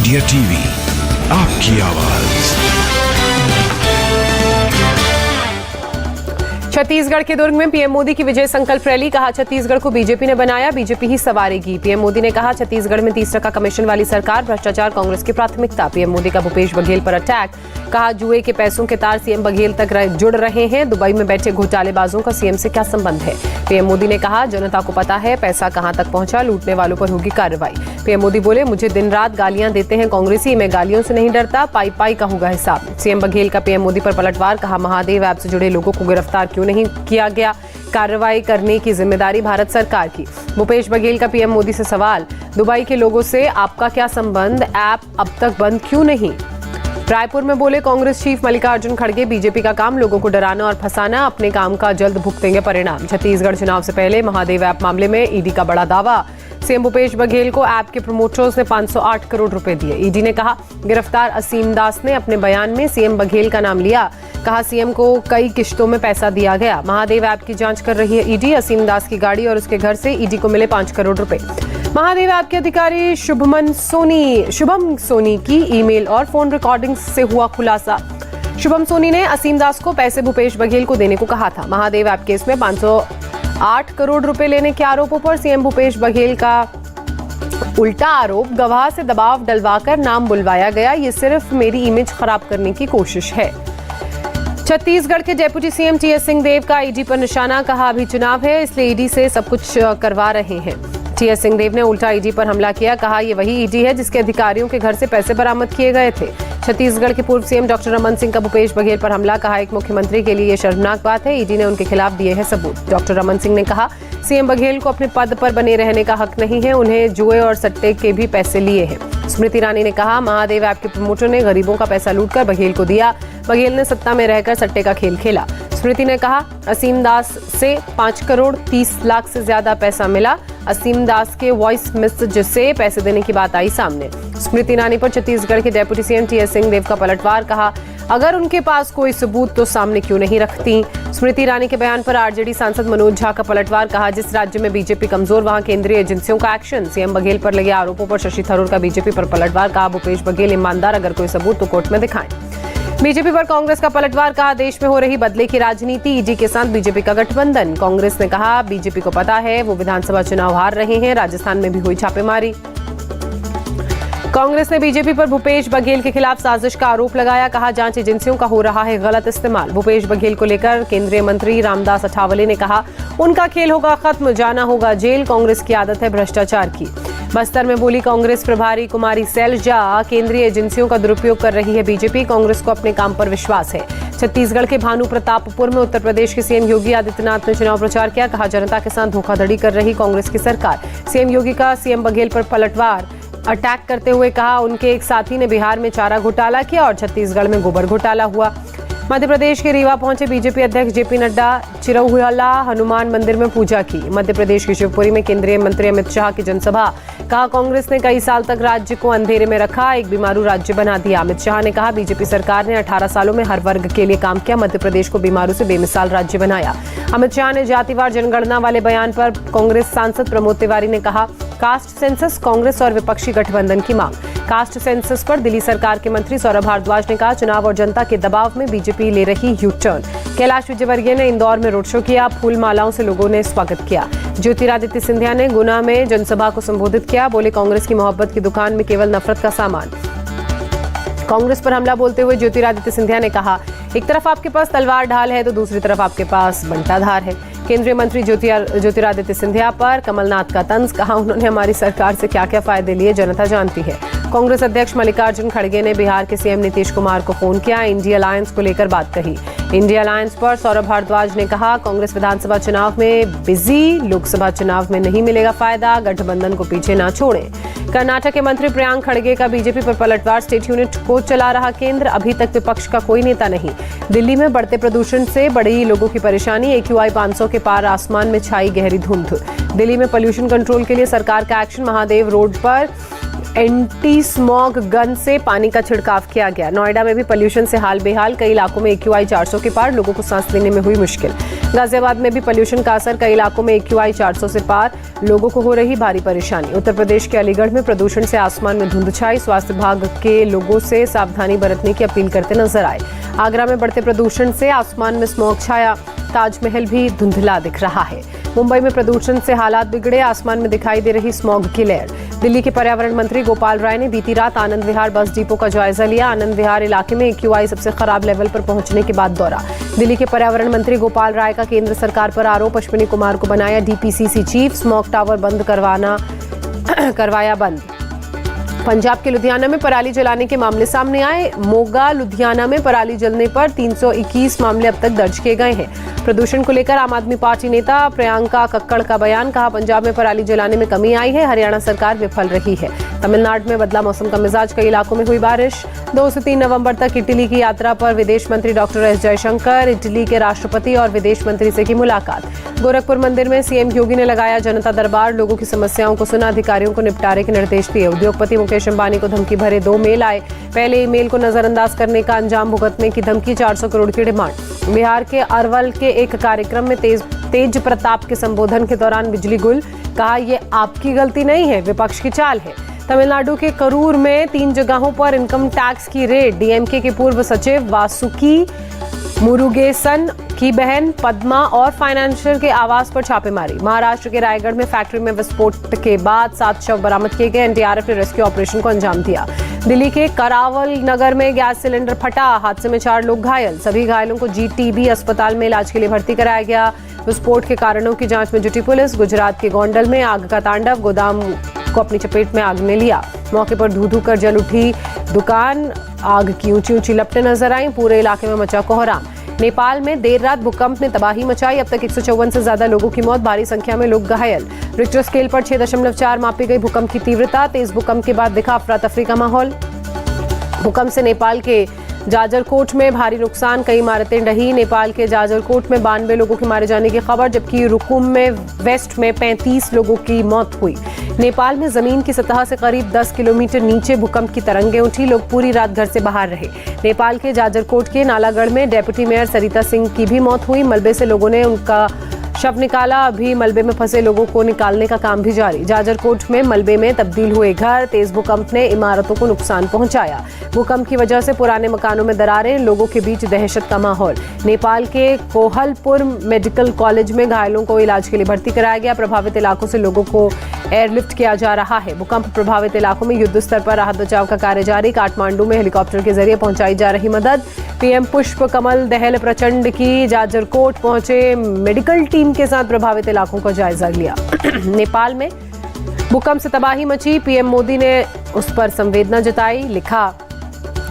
India TV, आपकी आवाज। छत्तीसगढ़ के दुर्ग में पीएम मोदी की विजय संकल्प रैली। कहा, छत्तीसगढ़ को बीजेपी ने बनाया, बीजेपी ही सवारेगी। पीएम मोदी ने कहा, छत्तीसगढ़ में 30% कमीशन वाली सरकार, भ्रष्टाचार कांग्रेस की प्राथमिकता। पीएम मोदी का भूपेश बघेल पर अटैक। कहा, जुए के पैसों के तार सीएम बघेल तक जुड़ रहे हैं। दुबई में बैठे घोटालेबाजों का सीएम से क्या संबंध है। पीएम मोदी ने कहा, जनता को पता है पैसा कहां तक पहुंचा, लूटने वालों पर होगी कार्रवाई। पीएम मोदी बोले, मुझे दिन रात गालियां देते हैं कांग्रेसी, मैं गालियों से नहीं डरता, पाई पाई का होगा हिसाब। सीएम बघेल का पीएम मोदी पर पलटवार। कहा, महादेव ऐप से जुड़े लोगों को गिरफ्तार क्यों नहीं किया गया, कार्रवाई करने की जिम्मेदारी भारत सरकार की। भूपेश बघेल का पीएम मोदी से सवाल, दुबई के लोगों से आपका क्या संबंध, ऐप अब तक बंद क्यों नहीं। रायपुर में बोले कांग्रेस चीफ मल्लिकार्जुन खड़गे, बीजेपी का काम लोगों को डराना और फंसाना, अपने काम का जल्द भुगतेंगे परिणाम। छत्तीसगढ़ चुनाव से पहले महादेव ऐप मामले में ईडी का बड़ा दावा। सीएम भूपेश बघेल को ऐप के प्रमोटर्स ने 508 करोड़ रुपए दिए। ईडी ने कहा, गिरफ्तार असीम दास ने अपने बयान में सीएम बघेल का नाम लिया। कहा, सीएम को कई किश्तों में पैसा दिया गया। महादेव ऐप की जांच कर रही है ईडी। असीम दास की गाड़ी और उसके घर से ईडी को मिले 5 करोड़ रुपए। महादेव ऐप के अधिकारी शुभम सोनी की ईमेल और फोन रिकॉर्डिंग से हुआ खुलासा। शुभम सोनी ने असीम दास को पैसे भूपेश बघेल को देने को कहा था। महादेव ऐप केस में 508 करोड़ रुपए लेने के आरोपों पर सीएम भूपेश बघेल का उल्टा आरोप, गवाह से दबाव डलवाकर नाम बुलवाया गया, ये सिर्फ मेरी इमेज खराब करने की कोशिश है। छत्तीसगढ़ के डेप्यूटी सीएम टीएस सिंहदेव का ईडी पर निशाना। कहा, अभी चुनाव है इसलिए ईडी से सब कुछ करवा रहे हैं। टीएस सिंहदेव ने उल्टा ईडी पर हमला किया। कहा, ये वही ईडी है जिसके अधिकारियों के घर से पैसे बरामद किए गए थे। छत्तीसगढ़ के पूर्व सीएम डॉक्टर रमन सिंह का भूपेश बघेल पर हमला। कहा, एक मुख्यमंत्री के लिए ये शर्मनाक बात है, ईडी ने उनके खिलाफ दिए हैं सबूत। डॉक्टर रमन सिंह ने कहा, सीएम बघेल को अपने पद पर बने रहने का हक नहीं है, उन्हें जुए और सट्टे के भी पैसे लिए हैं। स्मृति ईरानी ने कहा, महादेव ऐप के प्रमोटर ने गरीबों का पैसा लूटकर बघेल को दिया, बघेल ने सत्ता में रहकर सट्टे का खेल खेला। स्मृति ने कहा, असीम दास से 5 करोड़ 30 लाख से ज्यादा पैसा मिला। असीम दास के वॉइस मैसेज से पैसे देने की बात आई सामने। स्मृति ईरानी पर छत्तीसगढ़ के डेप्यूटी सीएम टीएस सिंहदेव का पलटवार। कहा, अगर उनके पास कोई सबूत तो सामने क्यों नहीं रखती। स्मृति ईरानी के बयान पर आरजेडी सांसद मनोज झा का पलटवार। कहा, जिस राज्य में बीजेपी कमजोर वहां केंद्रीय एजेंसियों का एक्शन। सीएम बघेल पर लगे आरोपों पर शशि थरूर का बीजेपी पर पलटवार। कहा, भूपेश बघेल ईमानदार, अगर कोई सबूत तो कोर्ट में दिखाएं। बीजेपी पर कांग्रेस का पलटवार। कहा, देश में हो रही बदले की राजनीति, ईडी के साथ बीजेपी का गठबंधन। कांग्रेस ने कहा, बीजेपी को पता है वो विधानसभा चुनाव हार रहे हैं, राजस्थान में भी हुई छापेमारी। कांग्रेस ने बीजेपी पर भूपेश बघेल के खिलाफ साजिश का आरोप लगाया। कहा, जांच एजेंसियों का हो रहा है गलत इस्तेमाल। भूपेश बघेल को लेकर केंद्रीय मंत्री रामदास अठावले ने कहा, उनका खेल होगा खत्म, जाना होगा जेल, कांग्रेस की आदत है भ्रष्टाचार की। बस्तर में बोली कांग्रेस प्रभारी कुमारी सैलजा, केंद्रीय एजेंसियों का दुरुपयोग कर रही है बीजेपी, कांग्रेस को अपने काम पर विश्वास है। छत्तीसगढ़ के भानु प्रतापपुर में उत्तर प्रदेश के सीएम योगी आदित्यनाथ ने चुनाव प्रचार किया। कहा, जनता के साथ धोखाधड़ी कर रही कांग्रेस की सरकार। सीएम योगी का सीएम बघेल पर पलटवार। अटैक करते हुए कहा, उनके एक साथी ने बिहार में चारा घोटाला किया और छत्तीसगढ़ में गोबर घोटाला हुआ। मध्य प्रदेश के रीवा पहुंचे बीजेपी अध्यक्ष जेपी नड्डा, चिरौहला हनुमान मंदिर में पूजा की। मध्य प्रदेश के शिवपुरी में केंद्रीय मंत्री अमित शाह की जनसभा। कहा, कांग्रेस ने कई साल तक राज्य को अंधेरे में रखा, एक बीमारू राज्य बना दिया। अमित शाह ने कहा, बीजेपी सरकार ने 18 सालों में हर वर्ग के लिए काम किया, मध्य प्रदेश को बीमारू से बेमिसाल राज्य बनाया। अमित शाह ने जातिवार जनगणना वाले बयान पर कांग्रेस सांसद प्रमोद तिवारी ने कहा, कास्ट सेंसस कांग्रेस और विपक्षी गठबंधन की मांग। कास्ट सेंसस पर दिल्ली सरकार के मंत्री सौरभ भारद्वाज ने कहा, चुनाव और जनता के दबाव में बीजेपी ले रही यू टर्न। कैलाश विजयवर्गीय ने इंदौर में रोड शो किया, फूल मालाओं से लोगों ने स्वागत किया। ज्योतिरादित्य सिंधिया ने गुना में जनसभा को संबोधित किया। बोले, कांग्रेस की मोहब्बत की दुकान में केवल नफरत का सामान। कांग्रेस पर हमला बोलते हुए ज्योतिरादित्य सिंधिया ने कहा, एक तरफ आपके पास तलवार ढाल है तो दूसरी तरफ आपके पास बंटाधार है। केंद्रीय मंत्री ज्योतिरादित्य सिंधिया पर कमलनाथ का तंज। कहा, उन्होंने हमारी सरकार से क्या क्या फायदे लिए जनता जानती है। कांग्रेस अध्यक्ष मल्लिकार्जुन खड़गे ने बिहार के सीएम नीतीश कुमार को फोन किया, इंडिया अलायंस को लेकर बात कही। इंडिया अलायंस पर सौरभ भारद्वाज ने कहा, कांग्रेस विधानसभा चुनाव में बिजी, लोकसभा चुनाव में नहीं मिलेगा फायदा, गठबंधन को पीछे ना छोड़ें। कर्नाटक के मंत्री प्रियांक खड़गे का बीजेपी पर पलटवार। स्टेट यूनिट को चला रहा केंद्र, अभी तक विपक्ष का कोई नेता नहीं। दिल्ली में बढ़ते प्रदूषण से बढ़ी लोगों की परेशानी, AQI 500 के पार आसमान में छाई गहरी धुंध। दिल्ली में पोल्यूशन कंट्रोल के लिए सरकार का एक्शन। महादेव रोड पर एंटी स्मॉग गन से पानी का छिड़काव किया गया। नोएडा में भी पोल्यूशन से हाल बेहाल, कई इलाकों में AQI 400 के पार, लोगों को सांस लेने में हुई मुश्किल। गाजियाबाद में भी पोल्यूशन का असर, कई इलाकों में AQI 400 से पार, लोगों को हो रही भारी परेशानी। उत्तर प्रदेश के अलीगढ़ में प्रदूषण से आसमान में धुंध छाई, स्वास्थ्य विभाग के लोगों से सावधानी बरतने की अपील करते नजर आए। आगरा में बढ़ते प्रदूषण से आसमान में स्मॉग छाया, ताजमहल भी धुंधला दिख रहा है। मुंबई में प्रदूषण से हालात बिगड़े, आसमान में दिखाई दे रही स्मॉग की लेयर। दिल्ली के पर्यावरण मंत्री गोपाल राय ने बीती रात आनंद विहार बस डिपो का जायजा लिया। आनंद विहार इलाके में AQI सबसे खराब लेवल पर पहुंचने के बाद दौरा। दिल्ली के पर्यावरण मंत्री गोपाल राय का केंद्र सरकार पर आरोप, अश्विनी कुमार को बनाया DPCC चीफ, स्मॉग टावर बंद करवाया बंद। पंजाब के लुधियाना में पराली जलाने के मामले सामने आए। मोगा लुधियाना में पराली जलने पर 321 मामले अब तक दर्ज किए गए हैं। प्रदूषण को लेकर आम आदमी पार्टी नेता प्रियंका कक्कड़ का बयान, कहा पंजाब में पराली जलाने में कमी आई है, हरियाणा सरकार विफल रही है। तमिलनाडु में बदला मौसम का मिजाज, कई इलाकों में हुई बारिश। 2 से 3 नवंबर तक इटली की यात्रा पर विदेश मंत्री डॉक्टर S जयशंकर, इटली के राष्ट्रपति और विदेश मंत्री से की मुलाकात। गोरखपुर मंदिर में CM योगी ने लगाया जनता दरबार, लोगों की समस्याओं को सुना, अधिकारियों को निपटारे के निर्देश दिए। उद्योगपति मुकेश अंबानी को धमकी भरे 2 मेल आए, पहले ईमेल को नजरअंदाज करने का अंजाम भुगतने की धमकी, 400 करोड़ की डिमांड। बिहार के अरवल के एक कार्यक्रम में तेज प्रताप के संबोधन के दौरान बिजली गुल, कहा ये आपकी गलती नहीं है, विपक्ष की चाल है। तमिलनाडु के करूर में 3 जगहों पर इनकम टैक्स की रेड, DMK के पूर्व सचिव वासुकी मुरुगेसन की बहन पद्मा और फाइनेंशियल के आवास पर छापेमारी। महाराष्ट्र के रायगढ़ में फैक्ट्री में विस्फोट के बाद 7 शव बरामद किए गए, NDRF ने रेस्क्यू ऑपरेशन को अंजाम दिया। दिल्ली के करावल नगर में गैस सिलेंडर फटा, हादसे में 4 लोग घायल, सभी घायलों को GTB अस्पताल में इलाज के लिए भर्ती कराया गया। विस्फोट के कारणों की जांच में जुटी पुलिस। गुजरात के गोंडल में आग का तांडव, गोदाम को अपनी चपेट में आग ने लिया, मौके पर धू धू कर जल उठी दुकान, आग की ऊंची ऊंची लपटें नजर आई, पूरे इलाके में मचा कोहराम। नेपाल में देर रात भूकंप ने तबाही मचाई, अब तक 154 से ज्यादा लोगों की मौत, भारी संख्या में लोग घायल। रिक्टर स्केल पर 6.4 मापी गई भूकंप की तीव्रता, तेज भूकंप के बाद दिखा अफरा तफरी का माहौल। भूकंप से नेपाल के जाजरकोट में भारी नुकसान, कई इमारतें ढही। नेपाल के जाजरकोट में 92 लोगों के मारे जाने की खबर, जबकि रुकुम में वेस्ट में 35 लोगों की मौत हुई। नेपाल में जमीन की सतह से करीब 10 किलोमीटर नीचे भूकंप की तरंगें उठी, लोग पूरी रात घर से बाहर रहे। नेपाल के जाजरकोट के नालागढ़ में डेप्यूटी मेयर सरिता सिंह की भी मौत हुई, मलबे से लोगों ने उनका शव निकाला, अभी मलबे में फंसे लोगों को निकालने का काम भी जारी। जाजरकोट में मलबे में तब्दील हुए घर, तेज भूकंप ने इमारतों को नुकसान पहुंचाया। भूकंप की वजह से पुराने मकानों में दरारें, लोगों के बीच दहशत का माहौल। नेपाल के कोहलपुर मेडिकल कॉलेज में घायलों को इलाज के लिए भर्ती कराया गया, प्रभावित इलाकों से लोगों को एयरलिफ्ट किया जा रहा है। भूकंप प्रभावित इलाकों में युद्ध स्तर पर राहत बचाव का कार्य जारी, काठमांडू में हेलीकॉप्टर के जरिए पहुंचाई जा रही मदद। PM पुष्प कमल दहल प्रचंड की जाजरकोट पहुंचे, मेडिकल टीम के साथ प्रभावित इलाकों का जायजा लिया। नेपाल में भूकंप से तबाही मची, PM मोदी ने उस पर संवेदना जताई, लिखा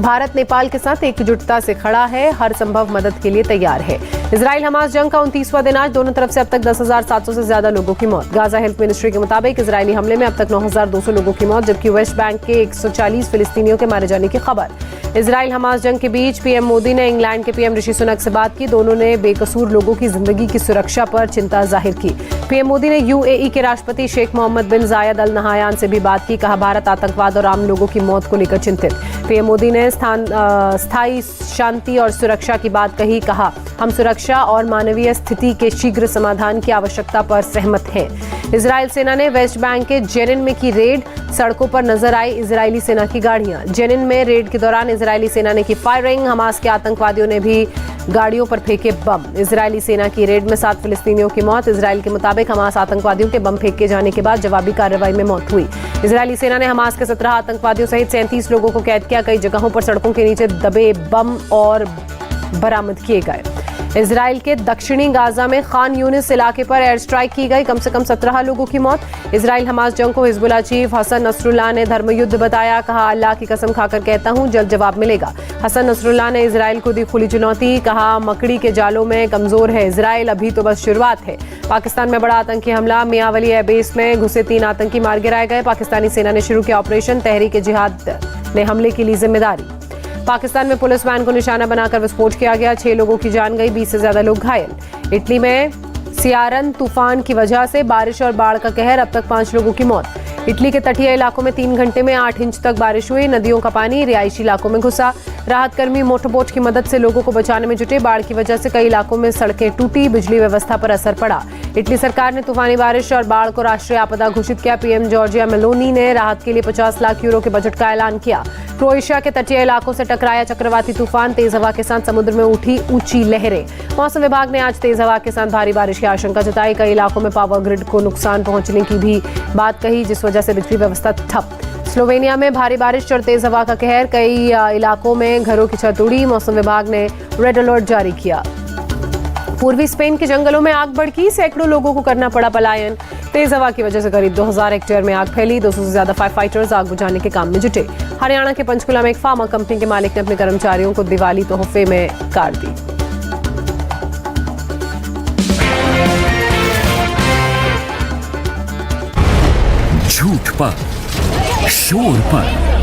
भारत नेपाल के साथ एकजुटता से खड़ा है, हर संभव मदद के लिए तैयार है। इजराइल हमास जंग का 29वां दिन आज, दोनों तरफ से अब तक 10,700 से ज्यादा लोगों की मौत। गाजा हेल्थ मिनिस्ट्री के मुताबिक इजरायली हमले में अब तक 9,200 लोगों की मौत, जबकि वेस्ट बैंक के 140 फिलिस्तीनियों के मारे जाने की खबर। इजराइल हमास जंग के बीच PM मोदी ने इंग्लैंड के PM ऋषि सुनक से बात की, दोनों ने बेकसूर लोगों की जिंदगी की सुरक्षा पर चिंता जाहिर की। PM मोदी ने UAE के राष्ट्रपति शेख मोहम्मद बिन जायद अल नहायान से भी बात की, कहा भारत आतंकवाद और आम लोगों की मौत को लेकर चिंतित। PM मोदी ने स्थायी शांति और सुरक्षा की बात कही, कहा हम सुरक्षा और मानवीय स्थिति के शीघ्र समाधान की आवश्यकता पर सहमत हैं। इजराइल सेना ने वेस्ट बैंक के जेनिन में की रेड, सड़कों पर नजर आई इजरायली सेना की गाड़ियां। जेनिन में रेड के दौरान इजरायली सेना ने की फायरिंग, हमास के आतंकवादियों ने भी गाड़ियों पर फेंके बम। इजरायली सेना की रेड में 7 फिलिस्तीनियों की मौत। इजराइल के मुताबिक हमास आतंकवादियों के बम फेंके जाने के बाद जवाबी कार्रवाई में मौत हुई। इजरायली सेना ने हमास के 17 आतंकवादियों सहित 37 लोगों को कैद किया, कई जगहों पर सड़कों के नीचे दबे बम और बरामद किए गए। इजराइल के दक्षिणी गाजा में खान यूनिस इलाके पर एयर स्ट्राइक की गई, कम से कम 17 लोगों की मौत। इजराइल हमास जंग को हिजबुल्लाह चीफ हसन नसरुल्लाह ने धर्मयुद्ध बताया, कहा अल्लाह की कसम खाकर कहता हूं जल्द जवाब मिलेगा। हसन नसरुल्लाह ने इजराइल को दी खुली चुनौती, कहा मकड़ी के जालों में कमजोर है इजराइल, अभी तो बस शुरुआत है। पाकिस्तान में बड़ा आतंकी हमला, मियांवली एयरबेस में घुसे 3 आतंकी मार गिराए गए। पाकिस्तानी सेना ने शुरू किया ऑपरेशन, तहरीक-ए-जिहाद ने हमले की ली जिम्मेदारी। पाकिस्तान में पुलिस वैन को निशाना बनाकर विस्फोट किया गया, 6 लोगों की जान गई, 20 से ज्यादा लोग घायल। इटली में सियारन तूफान की वजह से बारिश और बाढ़ का कहर, अब तक 5 लोगों की मौत। इटली के तटीय इलाकों में 3 घंटे में 8 इंच तक बारिश हुई। नदियों का पानी रिहायशी इलाकों में घुसा। राहत कर्मी मोटरबोट की मदद से लोगों को बचाने में जुटे। बाढ़ की वजह से कई इलाकों में सड़कें टूटी, बिजली व्यवस्था पर असर पड़ा। इटली सरकार ने तूफानी बारिश और बाढ़ को राष्ट्रीय आपदा घोषित किया। पीएम जॉर्जिया मेलोनी ने राहत के लिए 50 लाख यूरो के बजट का ऐलान किया। क्रोएशिया के तटीय इलाकों से टकराया चक्रवाती तूफान, तेज हवा के साथ समुद्र में उठी ऊंची लहरें। मौसम विभाग ने आज तेज हवा के साथ भारी बारिश की आशंका जताई। कई इलाकों में पावर ग्रिड को नुकसान पहुंचने की भी बात कही, जिस वजह से बिजली व्यवस्था ठप। स्लोवेनिया में भारी बारिश और तेज हवा का कहर, कई इलाकों में घरों की छत उड़ी। मौसम विभाग ने रेड अलर्ट जारी किया। पूर्वी स्पेन के जंगलों में आग भड़की, सैकड़ों लोगों को करना पड़ा पलायन। तेज हवा की वजह से करीब 2000 हेक्टेयर में आग फैली। 200 से ज्यादा फायर फाइटर्स आग बुझाने के काम में जुटे। हरियाणा के पंचकुला में एक फार्मा कंपनी के मालिक ने अपने कर्मचारियों को दिवाली तोहफे में कार दी। झूठ पर, शोर पर